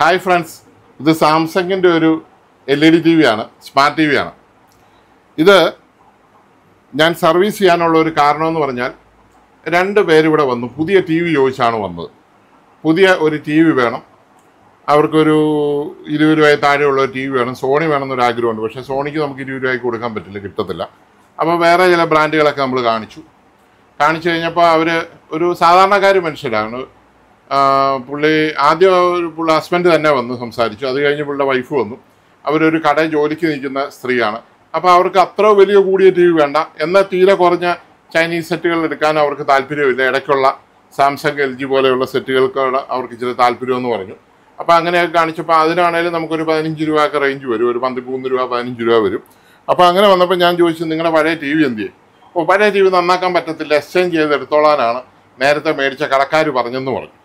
Hi friends, ഇത് സാംസങ്ങിൻ്റെ ഒരു LED TV ആണ്, സ്മാർട്ട് TV ആണ്. ഇത് ഞാൻ സർവീസ് ചെയ്യാനുള്ള ഒരു കാരണമെന്ന് പറഞ്ഞാൽ രണ്ട് പേരിവിടെ വന്നു. പുതിയ TV ചോദിച്ചാണ് വന്നത്. പുതിയ ഒരു TV വേണം, അവർക്കൊരു 20 രൂപ താഴെയുള്ള ഒരു TV വേണം. സോണി വേണമെന്നൊരു ആഗ്രഹമുണ്ട്, പക്ഷേ സോണിക്ക് നമുക്ക് 20 രൂപയ്ക്ക് കൊടുക്കാൻ പറ്റില്ല, കിട്ടത്തില്ല. അപ്പോൾ വേറെ ചില ബ്രാൻഡുകളൊക്കെ നമ്മൾ കാണിച്ചു കഴിഞ്ഞപ്പോൾ അവർ ഒരു സാധാരണക്കാർ മനുഷ്യരാണ്. പുള്ളി ആദ്യം പുള്ളി ഹസ്ബൻഡ് തന്നെ വന്ന് സംസാരിച്ചു. അത് കഴിഞ്ഞ് പുള്ളിയുടെ വൈഫ് വന്നു. അവരൊരു കടയിൽ ജോലിക്ക് നിൽക്കുന്ന സ്ത്രീയാണ്. അപ്പോൾ അവർക്ക് അത്ര വലിയ കൂടിയ TV വേണ്ട, എന്നാൽ തീരെ കുറഞ്ഞ ചൈനീസ് സെറ്റുകൾ എടുക്കാൻ അവർക്ക് താല്പര്യമില്ല. ഇടയ്ക്കുള്ള സാംസങ് LG പോലെയുള്ള സെറ്റുകൾക്കാണ് അവർക്ക് ഇച്ചിരി താല്പര്യമെന്ന് പറഞ്ഞു. അപ്പോൾ അങ്ങനെയൊക്കെ കാണിച്ചപ്പോൾ അതിനാണേലും നമുക്കൊരു 15 രൂപയൊക്കെ റേഞ്ച് വരും, ഒരു 13 രൂപ 15 രൂപ വരും. അപ്പോൾ അങ്ങനെ വന്നപ്പോൾ ഞാൻ ചോദിച്ചു, നിങ്ങളുടെ പഴയ TV എന്ത് ചെയ്യും? അപ്പോൾ പഴയ TV നന്നാക്കാൻ പറ്റത്തില്ല, എക്സ്ചേഞ്ച് ചെയ്ത് എടുത്തോളാനാണ് നേരത്തെ മേടിച്ച കടക്കാർ പറഞ്ഞെന്ന് പറഞ്ഞു.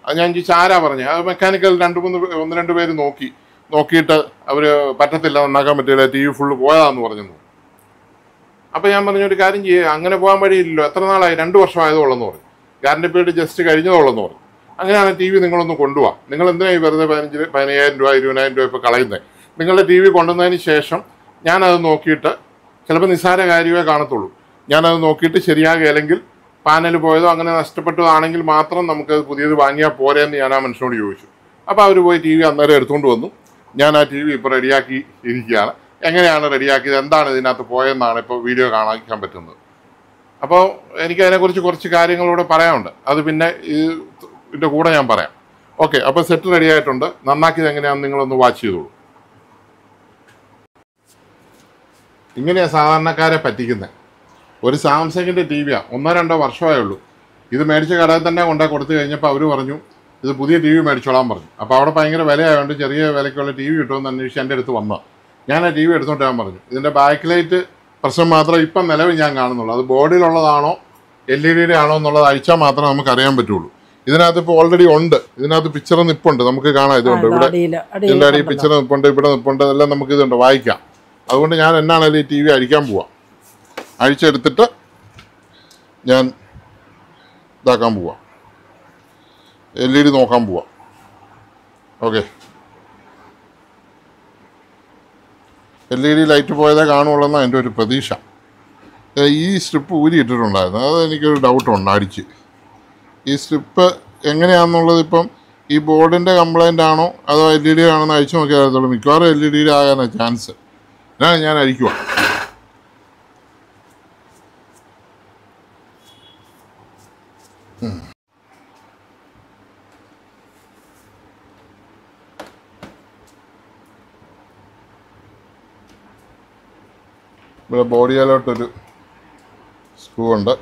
അത് ഞാൻ ചോദിച്ചു, ആരാ പറഞ്ഞത്? അത് മെക്കാനിക്കൽ 1-2 പേര് നോക്കിയിട്ട് അവർ പറ്റത്തില്ല, നന്നാക്കാൻ പറ്റില്ല, TV ഫുള്ള് പോയതാന്ന് പറഞ്ഞെന്ന്. അപ്പോൾ ഞാൻ പറഞ്ഞൊരു കാര്യം ചെയ്യുക, അങ്ങനെ പോകാൻ വഴിയില്ലല്ലോ, എത്ര നാളായി? 2 വർഷമായതോളെന്ന് പറഞ്ഞു. ഗ്യാരണ്ടി പീരീഡ് ജസ്റ്റ് കഴിഞ്ഞതോളെന്ന് പറഞ്ഞു. അങ്ങനെയാണ് TV നിങ്ങളൊന്ന് കൊണ്ടുപോകാം. നിങ്ങൾ എന്തിനായി വെറുതെ 15,000 രൂപ 20,000 രൂപ ഇപ്പോൾ കളയുന്നത്? നിങ്ങളുടെ TV കൊണ്ടുവന്നതിന് ശേഷം ഞാനത് നോക്കിയിട്ട്, ചിലപ്പോൾ നിസ്സാര കാര്യമേ കാണത്തുള്ളൂ, ഞാനത് നോക്കിയിട്ട് ശരിയാകുകയില്ലെങ്കിൽ, പാനൽ പോയതോ അങ്ങനെ നഷ്ടപ്പെട്ടതാണെങ്കിൽ മാത്രം നമുക്കത് പുതിയത് വാങ്ങിയാൽ പോരെയെന്ന് ഞാൻ ആ മനുഷ്യനോട് ചോദിച്ചു. അപ്പോൾ അവർ പോയി TV അന്നേരം എടുത്തുകൊണ്ട് വന്നു. ഞാൻ ആ TV ഇപ്പോൾ റെഡിയാക്കി ഇരിക്കുകയാണ്. എങ്ങനെയാണ് റെഡിയാക്കിയത്, എന്താണ് ഇതിനകത്ത് പോയെന്നാണ് ഇപ്പോൾ വീഡിയോ കാണിക്കാൻ പറ്റുന്നത്. അപ്പോൾ എനിക്കതിനെക്കുറിച്ച് കുറച്ച് കാര്യങ്ങളൂടെ പറയാനുണ്ട്, അത് പിന്നെ ഇതിൻ്റെ കൂടെ ഞാൻ പറയാം. ഓക്കെ, അപ്പോൾ സെറ്റ് റെഡി ആയിട്ടുണ്ട്. നന്നാക്കിയത് എങ്ങനെയാണെന്ന് നിങ്ങളൊന്ന് വാച്ച് ചെയ്തോളൂ. ഇങ്ങനെയാണ് സാധാരണക്കാരെ പറ്റിക്കുന്നത്. ഒരു സാംസങ്ങിൻ്റെ TV-യാണ്, 1-2 വർഷമേ ഉള്ളൂ. ഇത് മേടിച്ച കടയിൽ തന്നെ കൊണ്ടുപോയി കൊടുത്തു കഴിഞ്ഞപ്പോൾ അവർ പറഞ്ഞു, ഇത് പുതിയ TV മേടിച്ചോളാൻ പറഞ്ഞു. അപ്പോൾ അവിടെ ഭയങ്കര വിലയായതുകൊണ്ട് ചെറിയ വിലയ്ക്കുള്ള TV കിട്ടുമെന്ന് അന്വേഷിച്ച് എൻ്റെ അടുത്ത് വന്നു. ഞാൻ ആ TV എടുത്തോണ്ട് ഞാൻ പറഞ്ഞു, ഇതിൻ്റെ ബാക്ക് ലൈറ്റ് പ്രശ്നം മാത്രമേ ഇപ്പം നിലവിൽ ഞാൻ കാണുന്നുള്ളൂ. അത് ബോർഡിലുള്ളതാണോ LED ആണോ എന്നുള്ളത് അഴിച്ചാൽ മാത്രമേ നമുക്ക് അറിയാൻ പറ്റുള്ളൂ. ഇതിനകത്ത് ഇപ്പോൾ ഓൾറെഡി ഉണ്ട്, ഇതിനകത്ത് പിക്ചർ നിപ്പുണ്ട്, നമുക്ക് കാണാം. ഇതുണ്ട്, ഇവിടെ ഇതിൻ്റെ അടിയിൽ പിക്ചർ നിപ്പുണ്ട്, ഇവിടെ നിപ്പുണ്ട്, അതെല്ലാം നമുക്ക് ഇതുണ്ട്, വായിക്കാം. അതുകൊണ്ട് ഞാൻ എന്നാണെങ്കിലും ഈ TV അഴിക്കാൻ പോവാം. അഴിച്ചെടുത്തിട്ട് ഞാൻ ഇതാക്കാൻ പോവാം, LED നോക്കാൻ പോവാം. ഓക്കെ, LED ലൈറ്റ് പോയതേ കാണുള്ളൂ എൻ്റെ ഒരു പ്രതീക്ഷ. ഈ സ്ട്രിപ്പ് ഊരിയിട്ടിട്ടുണ്ടായിരുന്നു, അത് എനിക്കൊരു ഡൗട്ടുണ്ട് അടിച്ച്. ഈ സ്ട്രിപ്പ് എങ്ങനെയാണെന്നുള്ളത് ഇപ്പം ഈ ബോർഡിൻ്റെ കംപ്ലൈൻ്റ് ആണോ അതോ LED ആണെന്ന് അഴിച്ചു നോക്കിയാൽ അറിയത്തുള്ളൂ. മിക്കവാറും LED ആകാനാണ് ചാൻസ്. ഞാൻ അഴിക്കുക. ഇവിടെ ബോഡിയിലോട്ടൊരു സ്ക്രൂ ഉണ്ട്.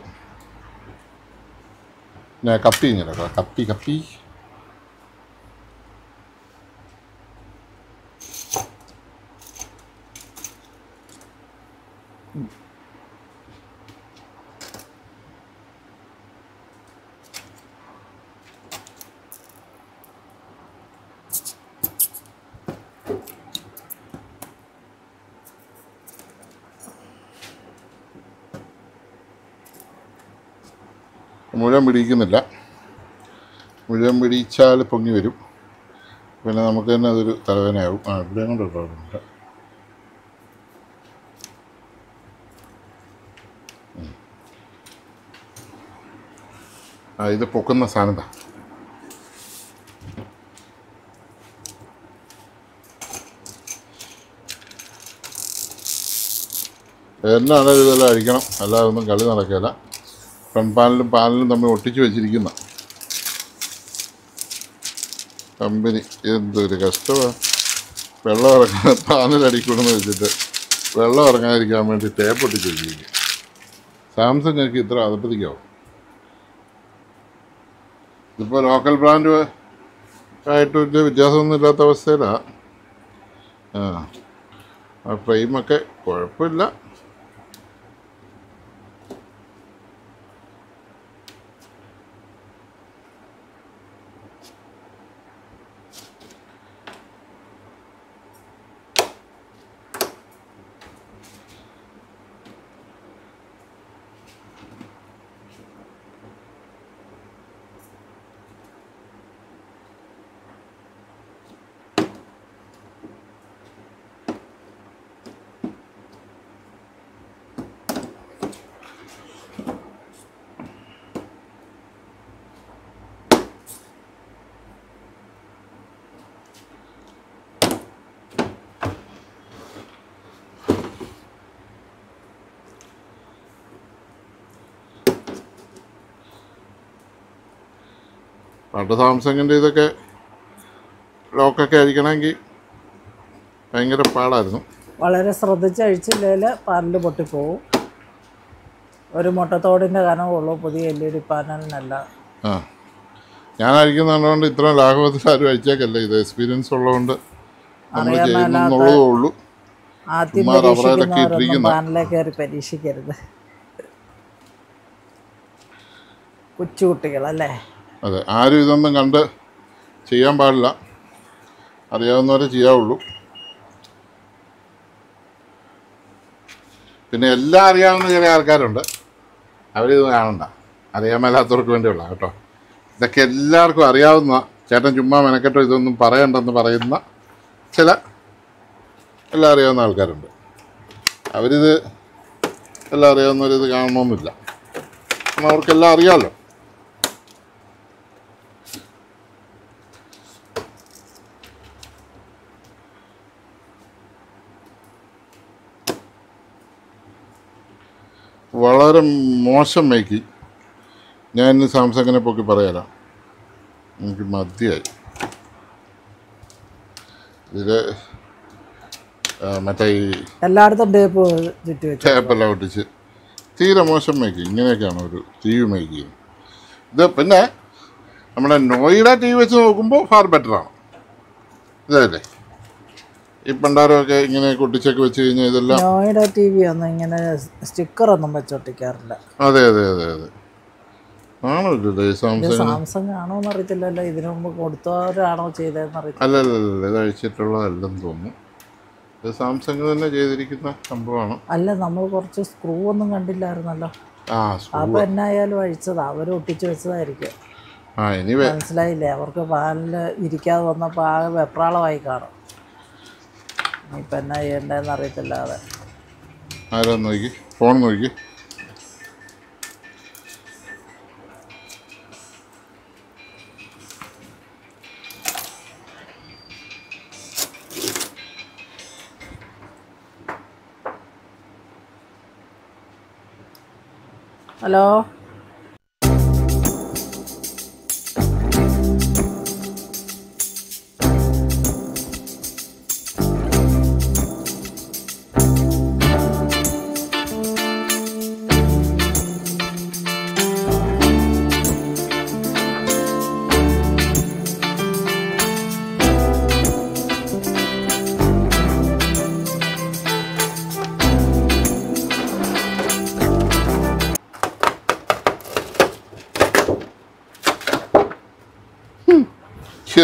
ഞാൻ കപ്പി ഇങ്ങനെ കപ്പി മുഴുവൻ പിടിക്കുന്നില്ല. മുഴുവൻ പിടിച്ചാൽ പൊങ്ങി വരും, പിന്നെ നമുക്ക് തന്നെ അതൊരു തലവേദനയാവും. ഇവിടെ കൊണ്ട് ഇട്ടിട്ടുണ്ട്. ഇത് പൊക്കുന്ന സാധനത്താ. എന്നാണ് ഇതെല്ലാം അഴിക്കണം, അല്ലാതെ ഒന്നും കളി നടക്കില്ല. ഫ്രണ്ട് പാനലും തമ്മിൽ ഒട്ടിച്ച് വെച്ചിരിക്കുന്ന കമ്പനി എന്തൊരു കഷ്ടമാണ്. വെള്ളം ഇറങ്ങാൻ പാനലടിക്കണമെന്ന് വെച്ചിട്ട് വെള്ളം ഇറങ്ങാതിരിക്കാൻ വേണ്ടി ടേപ്പ് ഒട്ടിച്ച് വെച്ചിരിക്കും. സാംസങ് എനിക്ക് ഇത്ര അതപ്പതിക്കാവും. ഇതിപ്പോൾ ലോക്കൽ ബ്രാൻഡ് ആയിട്ട് വലിയ വ്യത്യാസമൊന്നും ഇല്ലാത്ത അവസ്ഥയിലാണ്. ആ ഫ്രെയിമൊക്കെ കുഴപ്പമില്ല. പണ്ട് സാംസങ്ങിൻ്റെ ഇതൊക്കെ ലോക്കൊക്കെ അഴിക്കണമെങ്കിൽ ഭയങ്കര പാടായിരുന്നു. വളരെ ശ്രദ്ധിച്ച് അഴിച്ചില്ലെങ്കിൽ പാനൽ പൊട്ടിപ്പോവും. ഒരു മുട്ടത്തോടിൻ്റെ കനമുള്ളൂ പുതിയ LED പാനലിനല്ല. ആ, ഞാൻ അഴിക്കുന്നതുകൊണ്ട് ഇത്ര ലാഘവത്തിൽ ആരും അഴിച്ചേക്കല്ല. ഇത് എക്സ്പീരിയൻസ് ഉള്ളതുകൊണ്ട് നമ്മൾ ചെയ്യുന്നുള്ളതേ ഉള്ളൂ. ആദ്യം പരീക്ഷിക്കുന്നവരൊന്നും പാനലിൽ കയറി പരീക്ഷിക്കരുത്. കൊച്ചുകുട്ടികളല്ലേ? അതെ, ആരും ഇതൊന്നും കണ്ട് ചെയ്യാൻ പാടില്ല. അറിയാവുന്നവരെ ചെയ്യാവുള്ളൂ. പിന്നെ എല്ലാം അറിയാവുന്ന ചില ആൾക്കാരുണ്ട്, അവരിത് കാണണ്ട. അറിയാൻ മേലാത്തവർക്ക് വേണ്ടിയുള്ള കേട്ടോ. ഇതൊക്കെ എല്ലാവർക്കും അറിയാവുന്ന, ചേട്ടൻ ചുമ്മാ മെനക്കെട്ടോ ഇതൊന്നും പറയണ്ടെന്ന് പറയുന്ന ചില എല്ലാം അറിയാവുന്ന ആൾക്കാരുണ്ട്. അവരിത് എല്ലാം അറിയാവുന്നവരിത് കാണണമെന്നില്ല. കാരണം അവർക്കെല്ലാം അറിയാമല്ലോ. വളരെ മോശം മേക്കിങ്. ഞാൻ ഇന്ന് സാംസങ്ങിനെ പൊക്കി പറയാല, എനിക്ക് മതിയായി. ഇതിൽ മറ്റേ ഈ എല്ലായിടത്തും ടേപ്പെല്ലാം ഒട്ടിച്ച് തീരെ മോശം മേക്കിങ്. ഇങ്ങനെയൊക്കെയാണ് ഒരു ടി വി മേക്ക് ചെയ്യുന്നത്. ഇത് പിന്നെ നമ്മുടെ നോയിഡ ടി വി വെച്ച് നോക്കുമ്പോൾ ഫാർ ബെറ്ററാണ്. ഇതല്ലേ ഈ പണ്ടാരമൊക്കെ ഇങ്ങനെ കൊട്ടിച്ചൊക്കെ വെച്ച് കഴിഞ്ഞാൽ ഇതെല്ലാം നോയിഡ ടി വി ഒന്നും ഇങ്ങനെ സ്റ്റിക്കറൊന്നും വെച്ചൊട്ടിക്കാറില്ല. അതെ അതെ അതെ അതെ ആണോ? ഇല്ലല്ലേ സാംസങ് ആണോന്ന് അറിയത്തില്ലല്ലോ. ഇതിനു മുമ്പ് കൊടുത്തവരാണോ ചെയ്തതെന്ന് അറിയില്ല. അല്ലല്ലല്ല, ഇത് അഴിച്ചിട്ടുള്ളതല്ലെന്ന് തോന്നുന്നു. ഇത് സാംസങ് തന്നെ ചെയ്തിരിക്കുന്ന സംഭവമാണ്. അല്ല, നമ്മൾ കുറച്ച് സ്ക്രൂ ഒന്നും കണ്ടില്ലായിരുന്നല്ലോ. അപ്പൊ എന്നായാലും അഴിച്ചതാ, അവർ ഒട്ടിച്ചു വെച്ചതായിരിക്കും. മനസ്സിലായില്ലേ? അവർക്ക് പാലില് ഇരിക്കാതെ വന്നപ്പോൾ ആകെ വെപ്രാളമായി കാണും. ഇപ്പം എന്നാ ചെയ്യണ്ടെന്ന് അറിയത്തില്ലാതെ. ആരാ നോക്കി? ഫോൺ നോക്കി. ഹലോ,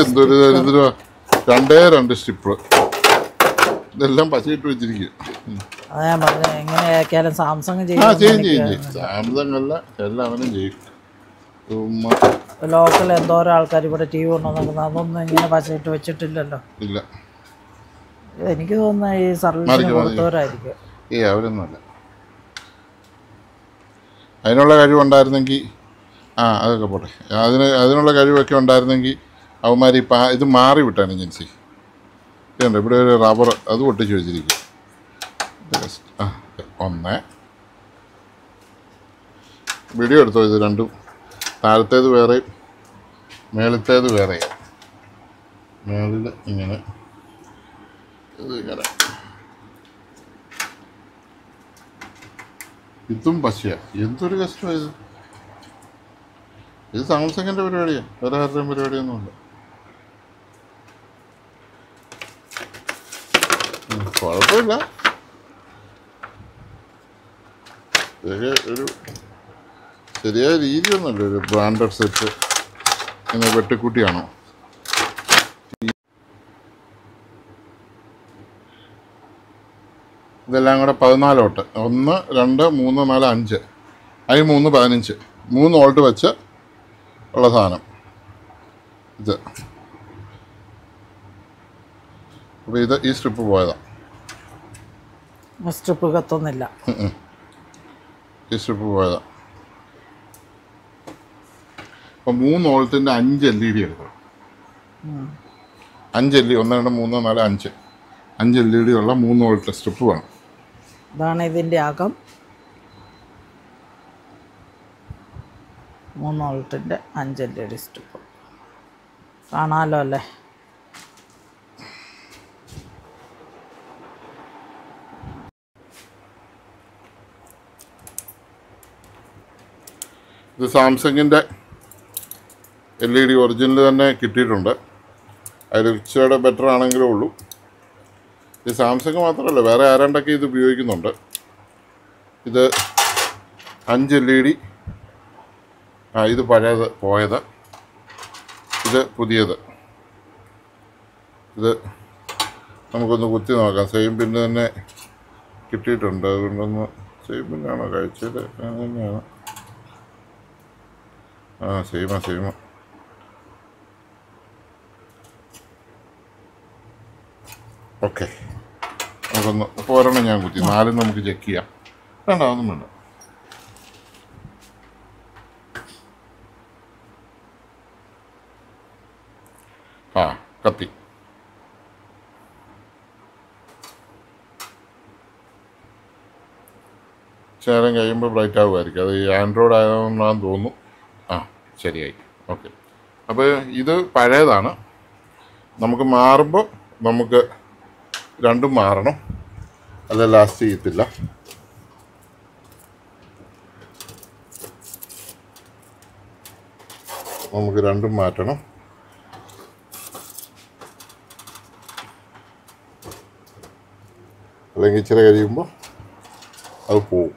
എന്തൊരു ദരിദ്രമാ. 2 സ്റ്റിപ്പിള് ഇതെല്ലാം പച്ചയിട്ട് വെച്ചിരിക്കുക. എങ്ങനെയാക്കിയാലും സാംസങ് ചെയ്യും. സാംസങ് അല്ല, എല്ലാവരും ചെയ്യും. ലോക്കൽ എന്തോരോ ആൾക്കാർ ഇവിടെ ടി വി കൊണ്ടുവന്നിരിക്കുന്നത്, അതൊന്നും ഇങ്ങനെ പച്ചയിട്ട് വെച്ചിട്ടില്ലല്ലോ. ഇല്ല, എനിക്ക് തോന്നുന്ന ഈ സർവീസിന് കൊടുത്തവരായിരിക്കും. അവരൊന്നുമല്ല. അതിനുള്ള കഴിവുണ്ടായിരുന്നെങ്കിൽ അതൊക്കെ പോട്ടെ. അതിനുള്ള കഴിവൊക്കെ ഉണ്ടായിരുന്നെങ്കിൽ അവന്മാർ ഇത് മാറി വിട്ടാണ് ഏജൻസി. ഇതുണ്ട്, ഇവിടെ ഒരു റബ്ബർ അത് പൊട്ടിച്ച് വെച്ചിരിക്കും. ഒന്ന് വീഡിയോ എടുത്തോ. ഇത് രണ്ടും, താഴത്തേത് വേറെ, മേളത്തേത് വേറെ. മേളിൽ ഇങ്ങനെ ഇത് ഇങ്ങനെ, ഇതും പശയാണ്. എന്തൊരു കഷ്ടമാണ് ഇത്. ഇത് സാംസങ്ങിൻ്റെ പരിപാടിയാണ്, വേറെ ആരുടെയും പരിപാടിയൊന്നുമില്ല. കുഴപ്പമില്ല. ഇതൊക്കെ ഒരു ശരിയായ രീതിയൊന്നുമല്ല. ഒരു ബ്രാൻഡഡ് സെറ്റ് ഇങ്ങനെ വെട്ടിക്കൂട്ടിയാണോ? ഇതെല്ലാം കൂടെ 14 വോട്ട്. 1 2 3 4 5, അതിൽ 3 15, 3 വോൾട്ട് വെച്ച് ഉള്ള സാധനം ഇത്. അപ്പോൾ ഇത് ഈ സ്ട്രിപ്പ് പോയതാണ്. സ്ട്രിപ്പ് കത്തുന്നില്ല. ഈ സ്ട്രിപ്പ് പോയതാണ്. അപ്പോൾ 3 വോൾട്ടിൻ്റെ 5 LED എടുക്കണം. 5 LED, 1 2 3 4 5 LED ഉള്ള 3 വോൾട്ട് സ്ട്രിപ്പ് വേണം. ഇതാണ് ഇതിൻ്റെ അകം. 3 വോൾട്ടിൻ്റെ 5 LED സ്ട്രിപ്പ്. കാണാമല്ലോ അല്ലേ. ഇത് സാംസങ്ങിൻ്റെ LED ഒറിജിനൽ തന്നെ കിട്ടിയിട്ടുണ്ട്. അതിൽ ഇച്ചിരിയുടെ ബെറ്റർ ആണെങ്കിലേ ഉള്ളൂ. ഇത് സാംസങ് മാത്രമല്ല, വേറെ ആരാണ്ടൊക്കെ ഇത് ഉപയോഗിക്കുന്നുണ്ട്. ഇത് 5 LED. ഇത് പഴയത് പോയത്, ഇത് പുതിയത്. ഇത് നമുക്കൊന്ന് കുത്തി നോക്കാം. സെയിം പിന്ന് തന്നെ കിട്ടിയിട്ടുണ്ട്. അതുകൊണ്ടൊന്ന് സെയിം പിന്നാണോ കഴിച്ചത്? തന്നെയാണ്. സെയിമാ. ഓക്കെ, നമുക്കൊന്ന് ഇപ്പോൾ ഒരെണ്ണം ഞാൻ കുത്തി, 4 നമുക്ക് ചെക്ക് ചെയ്യാം. വേണ്ട, അതൊന്നും വേണ്ട. കത്തി. ചേരം കഴിയുമ്പോൾ ബ്രൈറ്റ് ആകുമായിരിക്കും. അത് ഈ ആൻഡ്രോയിഡ് ആയതുകൊണ്ടാണെന്ന് തോന്നുന്നു. ശരിയായി. ഓക്കെ, അപ്പോൾ ഇത് പഴയതാണ്. നമുക്ക് മാറുമ്പോൾ നമുക്ക് രണ്ടും മാറണം, അത് ലാസ്റ്റ് ചെയ്യത്തില്ല. നമുക്ക് രണ്ടും മാറ്റണം. അല്ലെങ്കിൽ ഇച്ചിരി കഴിയുമ്പോൾ അത് പോവും.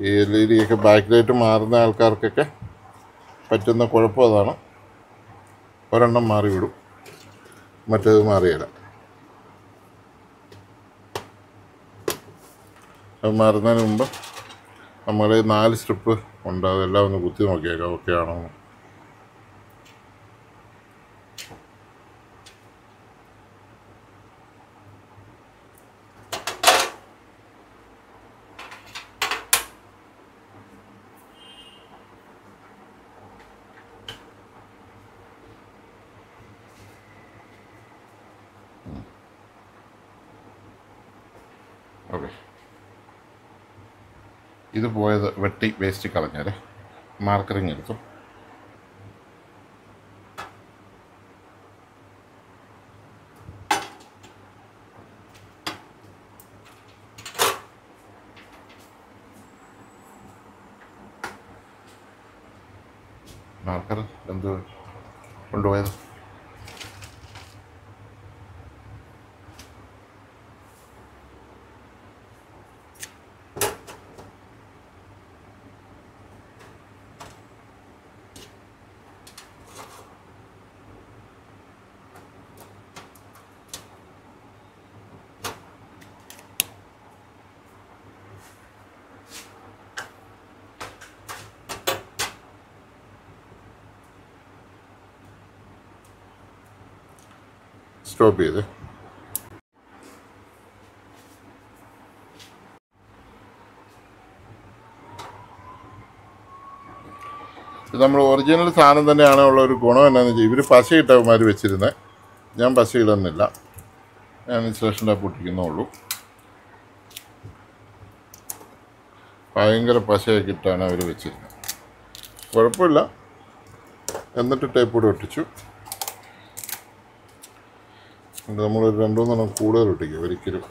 ഈ LED ഒക്കെ ബാക്ക് ലൈറ്റ് മാറുന്ന ആൾക്കാർക്കൊക്കെ പറ്റുന്ന കുഴപ്പം അതാണ്. ഒരെണ്ണം മാറി വിടും, മറ്റേത് മാറിയില്ല. അത് മാറുന്നതിന് മുമ്പ് നമ്മൾ 4 സ്ട്രിപ്പ് ഉണ്ട്, അതെല്ലാം ഒന്ന് കുത്തി നോക്കിയേക്കാം ഓക്കെ ആണോ. ഓക്കെ, ഇത് പോയത് വെട്ടി വേസ്റ്റ് കളഞ്ഞാൽ മാർക്കറിങ് എടുത്തു. മാർക്കർ എന്ത് കൊണ്ടുപോയത്? സ്റ്റോപ്പ് ചെയ്ത് ഇത് നമ്മൾ ഒറിജിനൽ സാധനം തന്നെയാണ്. ഉള്ള ഒരു ഗുണം എന്നാന്ന് വെച്ചാൽ ഇവർ പശയിട്ടവന്മാർ വെച്ചിരുന്നത്. ഞാൻ പശയിടുന്നില്ല, ഞാൻ ഇൻസുലേഷൻ ടാപ്പ് പൊട്ടിക്കുന്നുള്ളൂ. ഭയങ്കര പശയൊക്കെ ഇട്ടാണ് അവർ വെച്ചിരുന്നത്. കുഴപ്പമില്ല. എന്നിട്ട് ടേപ്പ് കൂടെ ഒട്ടിച്ചു. നമ്മളൊരു 2-3 കൂടുതൽ ഒട്ടിക്കും ഒരിക്കലും.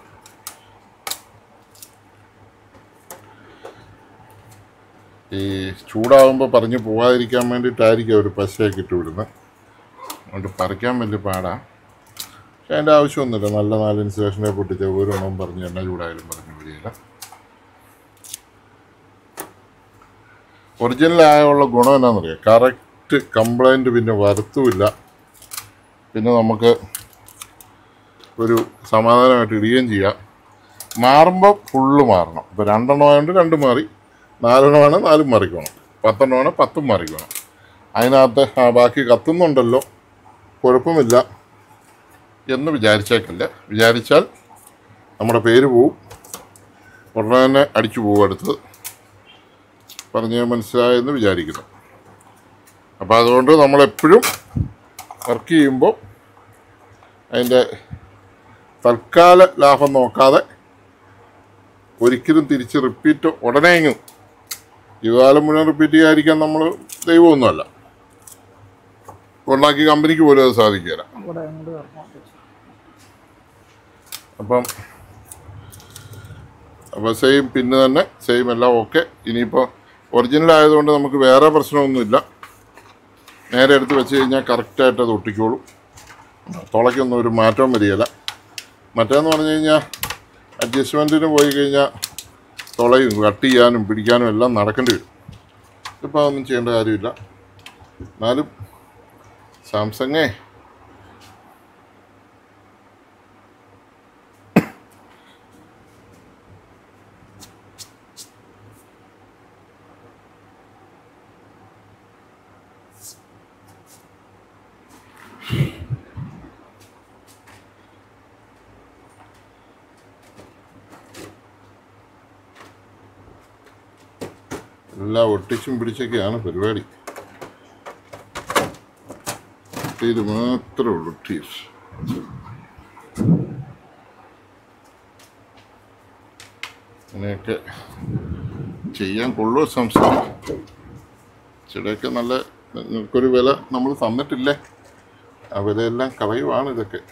ഈ ചൂടാകുമ്പോൾ പറഞ്ഞു പോകാതിരിക്കാൻ വേണ്ടിയിട്ടായിരിക്കും അവർ പശയൊക്കെ ഇട്ട് വിടുന്നത്. അതുകൊണ്ട് പറിക്കാൻ വലിയ പാടാണ്. പക്ഷെ അതിൻ്റെ ആവശ്യമൊന്നുമില്ല. നല്ല 4 ഇൻസുലേഷനെ പൊട്ടിച്ച ഓരോന്നും പറഞ്ഞ് എണ്ണ ചൂടായാലും പറഞ്ഞു വരികയില്ല. ഒറിജിനലായുള്ള ഗുണം എന്നാണെന്നറിയാം, കറക്റ്റ് കംപ്ലൈൻറ്റ് പിന്നെ വരുത്തുമില്ല. പിന്നെ നമുക്ക് ഒരു സമാധാനമായിട്ട് ഇടുകയും ചെയ്യാം. മാറുമ്പോൾ ഫുള്ള് മാറണം. ഇപ്പോൾ 2 എണ്ണം ആയതുകൊണ്ട് 2 മാറി, 4 എണ്ണമാണ് 4 മാറിക്കണം, 10 എണ്ണമാണ് 10 മാറിക്കണം. അതിനകത്ത് ബാക്കി കത്തുന്നുണ്ടല്ലോ, കുഴപ്പമില്ല എന്ന് വിചാരിച്ചേക്കില്ല. വിചാരിച്ചാൽ നമ്മുടെ പേര് പോവും, ഉടനെ തന്നെ അടിച്ചു പോകും. അടുത്തത് പറഞ്ഞ് മനസ്സിലായെന്ന് വിചാരിക്കുന്നു. അപ്പോൾ അതുകൊണ്ട് നമ്മളെപ്പോഴും വർക്ക് ചെയ്യുമ്പോൾ അതിൻ്റെ തൽക്കാല ലാഭം നോക്കാതെ ഒരിക്കലും തിരിച്ച് റിപ്പീറ്റ് ഉടനെയെങ്കിലും ജീവിതകാലം മുഴുവൻ റിപ്പീറ്റ് ചെയ്യാതിരിക്കാൻ നമ്മൾ ദൈവമൊന്നുമല്ല. ഉണ്ടാക്കി കമ്പനിക്ക് പോലും അത് സാധിക്കില്ല. ഇവിടെ അങ്ങോട്ട് വരണം. അപ്പം സെയിം പിന്നെ തന്നെ സെയിം എല്ലാം ഓക്കെ. ഇനിയിപ്പോൾ ഒറിജിനൽ ആയതുകൊണ്ട് നമുക്ക് വേറെ പ്രശ്നമൊന്നുമില്ല. നേരെ എടുത്ത് വെച്ച് കഴിഞ്ഞാൽ കറക്റ്റായിട്ട് അത് ഒട്ടിക്കോളും. തുളയ്ക്കൊന്നും ഒരു മാറ്റവും വരികയില്ല. മറ്റേന്ന് പറഞ്ഞു കഴിഞ്ഞാൽ അഡ്ജസ്റ്റ്മെൻറ്റിന് പോയി കഴിഞ്ഞാൽ തുളയും കട്ട് ചെയ്യാനും പിടിക്കാനും എല്ലാം നടക്കേണ്ടി വരും. ഇതിപ്പോൾ അതൊന്നും ചെയ്യേണ്ട കാര്യമില്ല. എന്നാലും സാംസങ്ങേ എല്ലാം ഒട്ടിച്ചും പിടിച്ചൊക്കെയാണ് പരിപാടി. ഇത് മാത്രമേ ഉള്ളൂ ടീപ്സ്. അങ്ങനെയൊക്കെ ചെയ്യാൻ കൊള്ളുമോ സംസ്ഥാനം? ചിലയൊക്കെ നല്ല നിങ്ങൾക്കൊരു വില നമ്മൾ തന്നിട്ടില്ലേ, ആ വിലയെല്ലാം കളയുവാണ് ഇതൊക്കെ.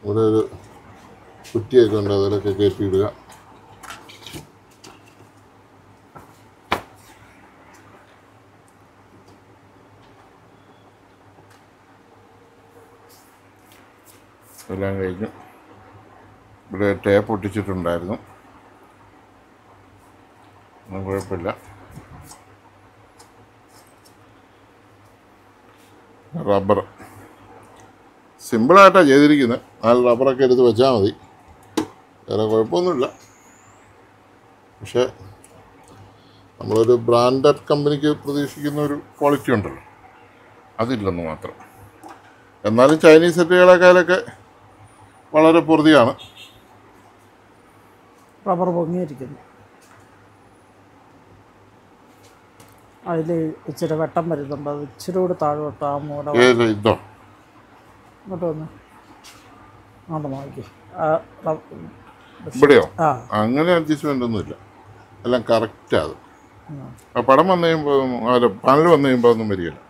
ഇവിടെ ഒരു കുറ്റിയൊക്കെ ഉണ്ട്, അതിലൊക്കെ കയറ്റിയിടുക. എല്ലാം കഴിഞ്ഞു. ഇവിടെ ടേപ്പ് ഒട്ടിച്ചിട്ടുണ്ടായിരുന്നു, ഒന്നും കുഴപ്പമില്ല. റബ്ബർ സിമ്പിളായിട്ടാണ് ചെയ്തിരിക്കുന്നത്. ആ റബ്ബറൊക്കെ എടുത്ത് വെച്ചാൽ മതി, വേറെ കുഴപ്പമൊന്നുമില്ല. പക്ഷേ നമ്മളൊരു ബ്രാൻഡഡ് കമ്പനിക്ക് പ്രതീക്ഷിക്കുന്ന ഒരു ക്വാളിറ്റി ഉണ്ടല്ലോ, അതില്ലെന്ന് മാത്രം. എന്നാലും ചൈനീസ് സെറ്റുകളെക്കാളൊക്കെ വളരെ പൊറുതിയാണ്. റബ്ബർ പൊങ്ങിയിരിക്കുന്നു. അതിൽ ഇച്ചിരി വെട്ടം വരുന്നുണ്ട്, അത് ഇച്ചിരി കൂടി താഴോട്ട് ആ മൂട. ഇതോ ഇങ്ങോട്ട് വന്ന് അങ്ങോട്ട് നോക്കി. ഇവിടെയോ? അങ്ങനെ അഡ്ജസ്റ്റ്മെൻ്റ് ഒന്നുമില്ല, എല്ലാം കറക്റ്റാണ്. പടം വന്നു കഴിയുമ്പോൾ അല്ല പാനൽ വന്നു കഴിയുമ്പോൾ ഒന്നും വരികയില്ല.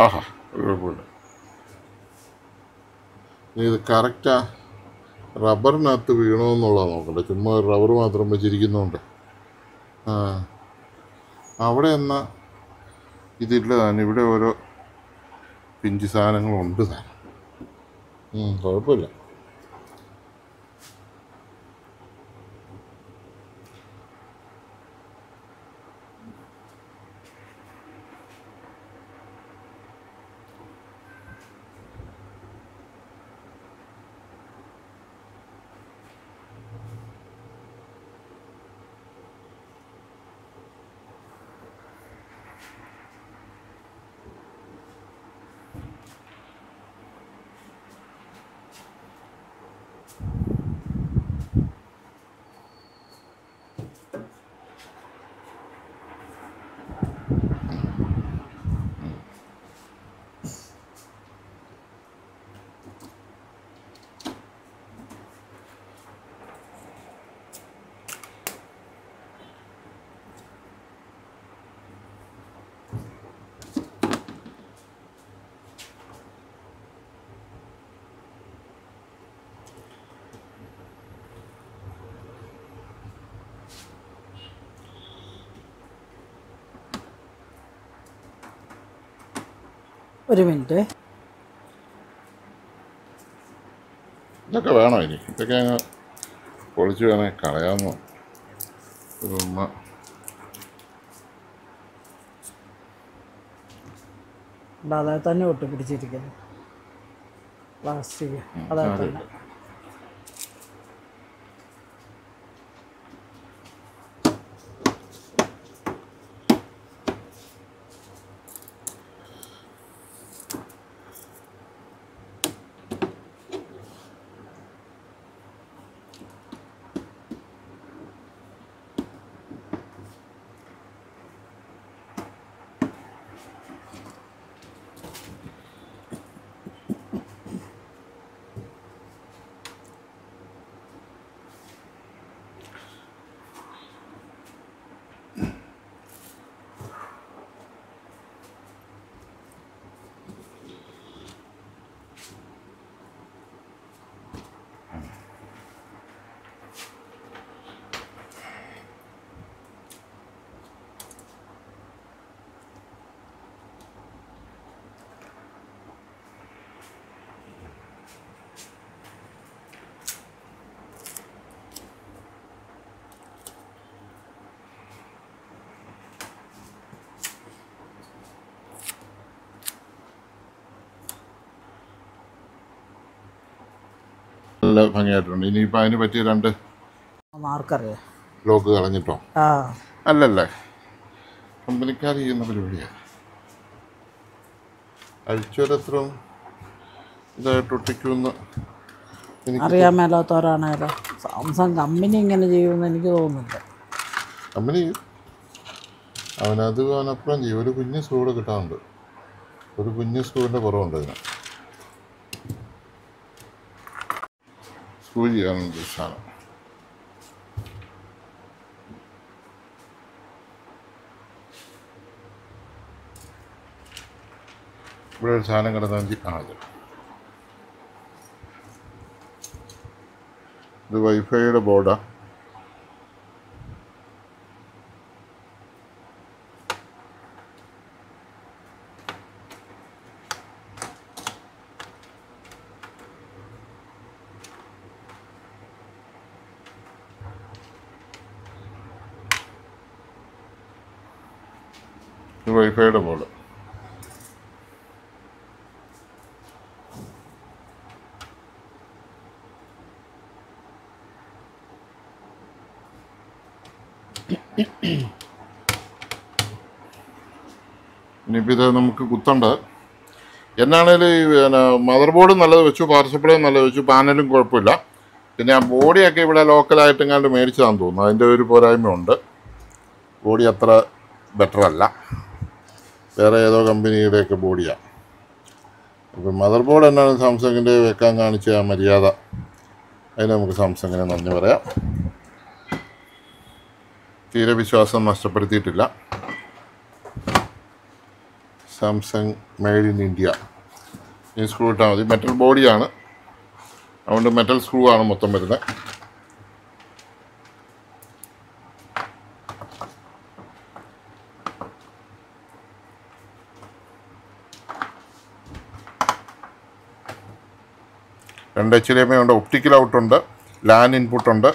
ആഹാ, കുഴപ്പമില്ല. ഇത് കറക്റ്റാ റബ്ബറിനകത്ത് വീണമെന്നുള്ളത് നോക്കട്ടെ. ചുമ്മാ റബ്ബർ മാത്രം വെച്ചിരിക്കുന്നതുകൊണ്ട് അവിടെ എന്നാൽ ഇതില്ല താനും. ഇവിടെ ഓരോ പിഞ്ച് സാധനങ്ങളുണ്ട് താനും. കുഴപ്പമില്ല. ഒരു മിനിറ്റ്. ഇതൊക്കെ വേണോ ഇനി? ഇതൊക്കെ അങ്ങ് പൊളിച്ച് വേണേൽ കളയാമെന്നോ. അതേ തന്നെ ഒട്ടിപ്പിടിച്ചിരിക്കുന്നു പ്ലാസ്റ്റിക്. അതേ തന്നെ. നല്ല ഭംഗിയായിട്ടുണ്ട്. ഇനിയിപ്പോൾ അതിന് പറ്റിയ 2 ആർക്കറിയാം ലോക്ക് കളഞ്ഞിട്ടോ? ആ അല്ലല്ലേ, കമ്പനിക്കാർ ചെയ്യുന്ന പരിപാടിയാണ്. അഴിച്ചോരത്രയും ഇതായിട്ട് ഒട്ടിക്കുമെന്ന് അറിയാൻ മേലാത്തവരാണേലോ. സാംസങ് കമ്പനി ഇങ്ങനെ ചെയ്യുമെന്ന് എനിക്ക് തോന്നുന്നില്ല. കമ്പനി അവനപ്പുറം ചെയ്യും. ഒരു കുഞ്ഞ് സ്ക്രൂ കൂടെ കിട്ടാറുണ്ട്. ഒരു കുഞ്ഞ് സ്ക്രൂവിൻ്റെ കുറവുണ്ട് ഇതിന്. സ്ക്രൂ ചെയ്യാനുണ്ട് സാധനം. ഇവിടെ ഒരു സാധനം കിടന്നാൽ ഇത് വൈഫൈയുടെ ബോർഡാണ്. ഇത് വൈഫൈയുടെ ബോർഡ്. ഇനിയിപ്പോൾ ഇത് നമുക്ക് കുത്തണ്ട. എന്നാണേലും മദർ ബോർഡും നല്ലത് വെച്ചു, പവർ സപ്ലൈയും നല്ലത് വെച്ചു, പാനലും കുഴപ്പമില്ല. പിന്നെ ആ ബോഡിയൊക്കെ ഇവിടെ ലോക്കലായിട്ട് എങ്ങാണ്ട് മേടിച്ചതാണെന്ന് തോന്നുന്നു. അതിൻ്റെ ഒരു പോരായ്മയുണ്ട്. ബോഡി അത്ര ബെറ്റർ അല്ല, വേറെ ഏതോ കമ്പനിയുടെയൊക്കെ ബോഡിയാണ്. അപ്പം മദർ ബോർഡ് എന്നാണ് സാംസങ്ങിൻ്റെ വെക്കാൻ കാണിച്ച ആ മര്യാദ, അതിന് നമുക്ക് സാംസങ്ങിനെ നന്ദി പറയാം. തീരെ വിശ്വാസം നഷ്ടപ്പെടുത്തിയിട്ടില്ല. Samsung made in India. ഈ സ്ക്രൂ ഇട്ടാൽ മതി. മെറ്റൽ ബോഡിയാണ്, അതുകൊണ്ട് മെറ്റൽ സ്ക്രൂ ആണ് മൊത്തം വരുന്നത്. രണ്ട് HDMI ഉണ്ട്, ഒപ്റ്റിക്കൽ ഔട്ടുണ്ട്, ലാൻ ഇൻപുട്ടുണ്ട്,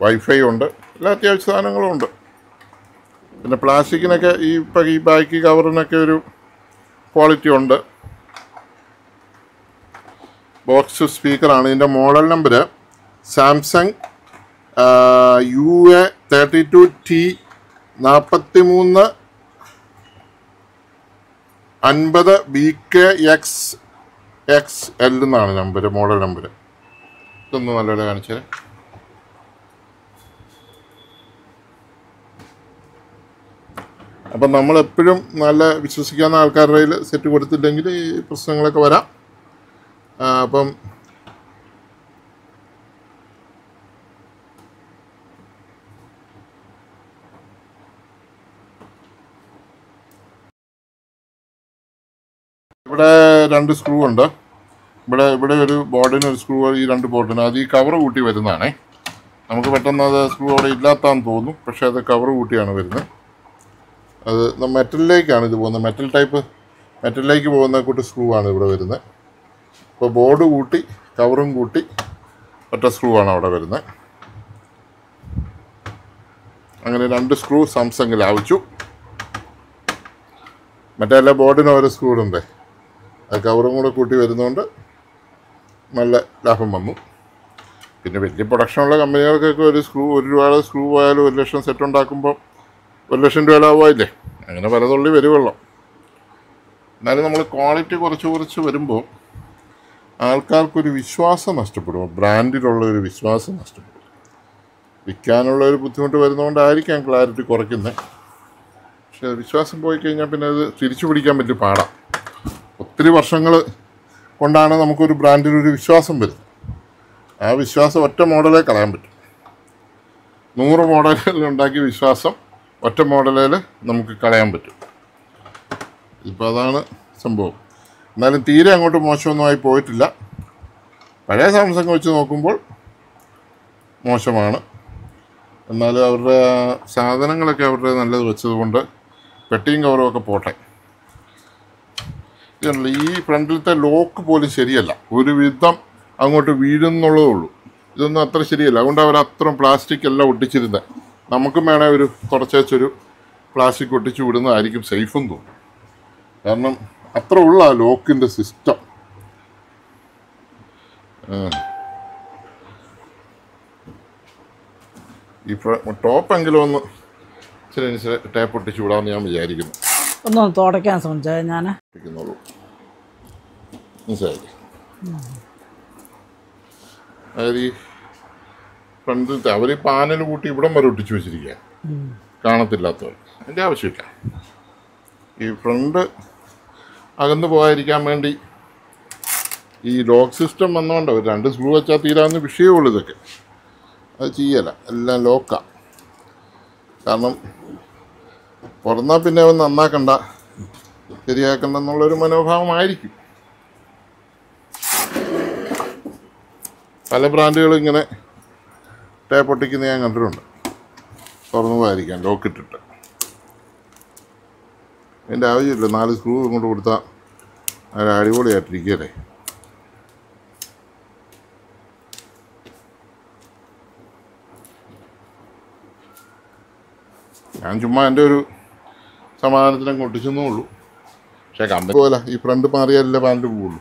വൈഫൈ ഉണ്ട്, എല്ലാ അത്യാവശ്യ സാധനങ്ങളും ഉണ്ട്. പിന്നെ പ്ലാസ്റ്റിക്കിനൊക്കെ ഈ ബാക്ക് കവറിനൊക്കെ ഒരു ക്വാളിറ്റി ഉണ്ട്. ബോക്സ് സ്പീക്കറാണ്. ഇതിൻ്റെ model number Samsung UA32T 4350 BKXXL എന്നാണ് നമ്പർ, മോഡൽ നമ്പർ. ഇതൊന്ന് നല്ലപോലെ കാണിച്ചേ. അപ്പം നമ്മളെപ്പോഴും നല്ല വിശ്വസിക്കാവുന്ന ആൾക്കാരുടെ കയ്യിൽ സെറ്റ് കൊടുത്തില്ലെങ്കിൽ ഈ പ്രശ്നങ്ങളൊക്കെ വരാം. അപ്പം ഇവിടെ 2 സ്ക്രൂ ഉണ്ട്. ഇവിടെ ഒരു ബോർഡിന് ഒരു സ്ക്രൂ, ഈ 2 ബോർഡിന്. അത് ഈ കവർ കൂട്ടി വരുന്നതാണേ. നമുക്ക് പെട്ടെന്ന് അത് സ്ക്രൂ അവിടെ ഇല്ലാത്താന്ന് തോന്നും, പക്ഷേ അത് കവർ കൂട്ടിയാണ് വരുന്നത്. അത് മെറ്റലിലേക്കാണ് ഇത് പോകുന്നത്. മെറ്റലിലേക്ക് പോകുന്ന കൂട്ട് സ്ക്രൂ ആണ് ഇവിടെ വരുന്നത്. അപ്പോൾ ബോർഡ് കൂട്ടി കവറും കൂട്ടി ഒറ്റ സ്ക്രൂ ആണ് അവിടെ വരുന്നത്. അങ്ങനെ 2 സ്ക്രൂ സാംസങ്ങിൽ ആവശ്യു. മറ്റേ എല്ലാ ബോർഡിനും ഓരോ സ്ക്രൂ ഉണ്ട്. അത് കവറും കൂടെ കൂട്ടി വരുന്നതുകൊണ്ട് നല്ല ലാഭം വന്നു. പിന്നെ വലിയ പ്രൊഡക്ഷനുള്ള കമ്പനികൾക്കൊക്കെ ഒരു രൂപയുടെ സ്ക്രൂ ആയാലും 1 ലക്ഷം സെറ്റ് ഉണ്ടാക്കുമ്പോൾ 1 ലക്ഷം രൂപ ലാഭമായില്ലേ. അങ്ങനെ പലതുള്ളി വരുവുള്ളൂ. എന്നാലും നമ്മൾ ക്വാളിറ്റി കുറച്ച് വരുമ്പോൾ ആൾക്കാർക്കൊരു വിശ്വാസം നഷ്ടപ്പെടും. ബ്രാൻഡിലുള്ളൊരു വിശ്വാസം നഷ്ടപ്പെടും. വിൽക്കാനുള്ളൊരു ബുദ്ധിമുട്ട് വരുന്നതുകൊണ്ടായിരിക്കാം ക്ലാരിറ്റി കുറയ്ക്കുന്നത്. പക്ഷെ വിശ്വാസം പോയി കഴിഞ്ഞാൽ പിന്നെ അത് തിരിച്ചു പിടിക്കാൻ വലിയ പാടാണ്. ഒത്തിരി വർഷങ്ങൾ കൊണ്ടാണ് നമുക്കൊരു ബ്രാൻഡിലൊരു വിശ്വാസം വരുന്നത്. ആ വിശ്വാസം ഒറ്റ മോഡലേ കളയാൻ പറ്റും. 100 മോഡലുകളുണ്ടാക്കിയ വിശ്വാസം ഒറ്റ മോഡലിൽ നമുക്ക് കളയാൻ പറ്റും. ഇപ്പോൾ അതാണ് സംഭവം. എന്നാലും തീരെ അങ്ങോട്ട് മോശമൊന്നുമായി പോയിട്ടില്ല. പഴയ സാംസങ് വെച്ച് നോക്കുമ്പോൾ മോശമാണ്. എന്നാലും അവരുടെ സാധനങ്ങളൊക്കെ അവരുടെ നല്ലത് വെച്ചതുകൊണ്ട് പെട്ടിയും കവറും ഒക്കെ പോട്ടെ. ഇതല്ല, ഈ ഫ്രണ്ടിലത്തെ ലോക്ക് പോലും ശരിയല്ല. ഒരു വിധം അങ്ങോട്ട് വീഴുന്നുള്ളതേ ഉള്ളൂ. ഇതൊന്നും അത്ര ശരിയല്ല. അതുകൊണ്ട് അവർ അത്രയും പ്ലാസ്റ്റിക് എല്ലാം ഒട്ടിച്ചിരുന്നത്. നമുക്കും വേണേൽ ഒരു കുറച്ചൊരു പ്ലാസ്റ്റിക് ഒട്ടിച്ച് വിടുന്നതായിരിക്കും സേഫും തോന്നും. കാരണം അത്ര ഉള്ള ലോക്കിൻ്റെ സിസ്റ്റം. ഈ ടോപ്പെങ്കിലും ഒന്ന് ഇച്ചിരി ടേപ്പ് ഒട്ടിച്ച് വിടാമെന്ന് ഞാൻ വിചാരിക്കുന്നു. ഒന്ന് തുടയ്ക്കാൻ ശ്രമിച്ചാൽ ഞാൻ മനസ്സിലായില്ലേ? അതായത് ഈ ഫ്രണ്ടിലത്തെ അവർ ഈ പാനൽ കൂട്ടി ഇവിടം വരെ ഒട്ടിച്ച് വെച്ചിരിക്കുക, കാണത്തില്ലാത്തവർ. അതിൻ്റെ ആവശ്യമില്ല. ഈ ഫ്രണ്ട് അകന്ന് പോകാതിരിക്കാൻ വേണ്ടി ഈ ലോക്ക് സിസ്റ്റം വന്നതുകൊണ്ട് 2 സ്ക്രൂ വെച്ചാൽ തീരാവുന്ന വിഷയമുള്ളൂ. ഇതൊക്കെ അത് ചെയ്യല, എല്ലാം ലോക്കാണ്. കാരണം തുറന്നാൽ പിന്നെ അവൻ നന്നാക്കണ്ട, ശരിയാക്കണ്ട എന്നുള്ളൊരു മനോഭാവമായിരിക്കും. പല ബ്രാൻഡുകളും ഇങ്ങനെ ടേപ്പ് ഒട്ടിക്കുന്ന ഞാൻ കണ്ടിട്ടുണ്ട്. തുറന്നു പോകാതിരിക്കാൻ ലോക്കിട്ടിട്ട്. അതിൻ്റെ ആവശ്യമില്ല. 4 സ്ക്രൂ ഇങ്ങോട്ട് കൊടുത്താൽ അത് അടിപൊളിയായിട്ടിരിക്കുകയല്ലേ. ഞാൻ ചുമ്മാ എൻ്റെ ഒരു സമാധാനത്തിനങ്ങ് ഒട്ടിച്ചെന്നേ ഉള്ളൂ. പക്ഷേ കമ്പനി പോലെ ഈ ഫ്രണ്ട് മാറിയാലല്ലേ പാൻറ്റ് പോവുള്ളൂ.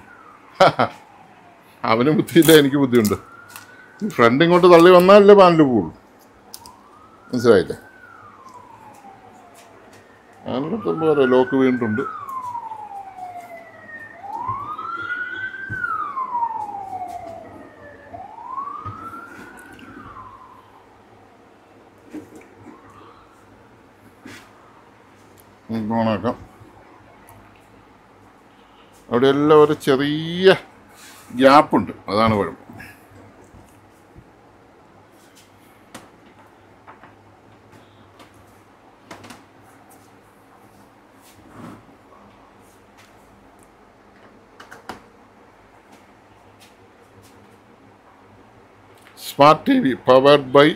അവന് ബുദ്ധിയില്ല, എനിക്ക് ബുദ്ധിയുണ്ട്. ഈ ഫ്രണ്ട് ഇങ്ങോട്ട് തള്ളി വന്നാലല്ലേ പാൻറ്റ് പോവുള്ളൂ. മനസ്സിലായില്ലേ? അതിനകത്ത് പോരാ, ലോക്ക് വീണിട്ടുണ്ട്. ഓണാക്കാം. അവിടെ എല്ലാം ഒരു ചെറിയ ഗ്യാപ്പുണ്ട്, അതാണ് കുഴപ്പം. Smart T V powered by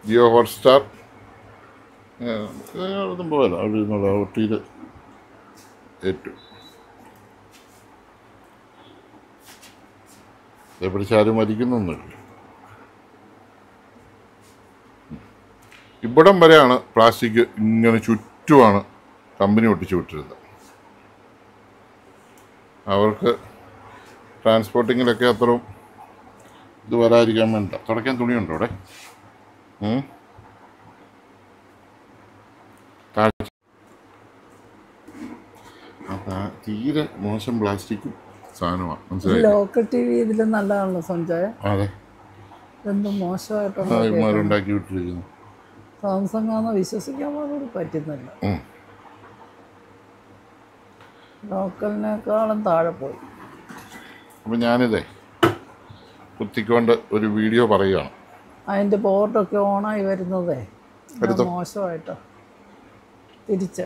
Jio Hotstar. അതും പോയല്ല, അവിടെ നിന്നുള്ള ഒട്ടിയിൽ ഏറ്റു. ഇതേ പിടിച്ചാരും മരിക്കുന്നൊന്നുമില്ല. ഇവിടം വരെയാണ് പ്ലാസ്റ്റിക് ഇങ്ങനെ ചുറ്റുമാണ് കമ്പനി ഒട്ടിച്ചു വിട്ടിരുന്നത്. അവർക്ക് ട്രാൻസ്പോർട്ടിങ്ങിലൊക്കെ അത്രയും ഇത് വരാതിരിക്കാൻ വേണ്ട. തുടയ്ക്കാൻ തുണിയുണ്ടോ അവിടെ? തീരെ മോശം പ്ലാസ്റ്റിക്കും സാധനമാണ്. മനസ്സിലായി? ലോക്കൽ ടി വി ഇതിലും നല്ലതാണല്ലോ സഞ്ജയ. അതെ, എന്ത് മോശമായിട്ടുള്ള ഉണ്ടാക്കി വിട്ടിരിക്കുന്നു. സാംസങ് ആണെന്ന് വിശ്വസിക്കാൻ പോലും പറ്റുന്നില്ല. ലോക്കലിനേക്കാളും താഴെ പോയി. അപ്പം ഞാനിതേ കുത്തിക്കൊണ്ട് ഒരു വീഡിയോ പറയുകയാണ്. അതിൻ്റെ ബോർഡൊക്കെ ഓണായി വരുന്നതേ മോശമായിട്ടോ. തിരിച്ച്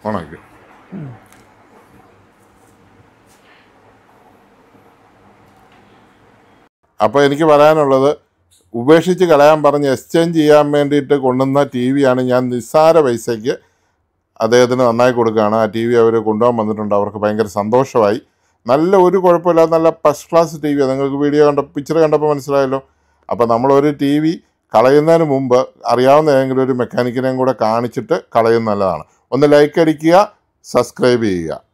ഓണാക്കി. അപ്പോൾ എനിക്ക് പറയാനുള്ളത്, ഉപേക്ഷിച്ച് കളയാൻ പറഞ്ഞ് എക്സ്ചേഞ്ച് ചെയ്യാൻ വേണ്ടിയിട്ട് കൊണ്ടുവന്ന ടി വിയാണ്. ഞാൻ നിസ്സാര പൈസയ്ക്ക് അദ്ദേഹത്തിന് നന്നായി കൊടുക്കുകയാണ്. ആ ടി വി അവർ കൊണ്ടുപോകാൻ വന്നിട്ടുണ്ട്. അവർക്ക് ഭയങ്കര സന്തോഷമായി. നല്ല ഒരു കുഴപ്പമില്ലാതെ നല്ല ഫസ്റ്റ് ക്ലാസ് ടി വിയാണ്. നിങ്ങൾക്ക് വീഡിയോ പിക്ചർ കണ്ടപ്പോൾ മനസ്സിലായല്ലോ. അപ്പോൾ നമ്മളൊരു ടി വി കളയുന്നതിന് മുമ്പ് അറിയാവുന്ന ഏതെങ്കിലും ഒരു മെക്കാനിക്കിനെയും കൂടെ കാണിച്ചിട്ട് കളയുന്നത് നല്ലതാണ്. ഒന്ന് ലൈക്ക് അടിക്കുക, സബ്സ്ക്രൈബ് ചെയ്യുക.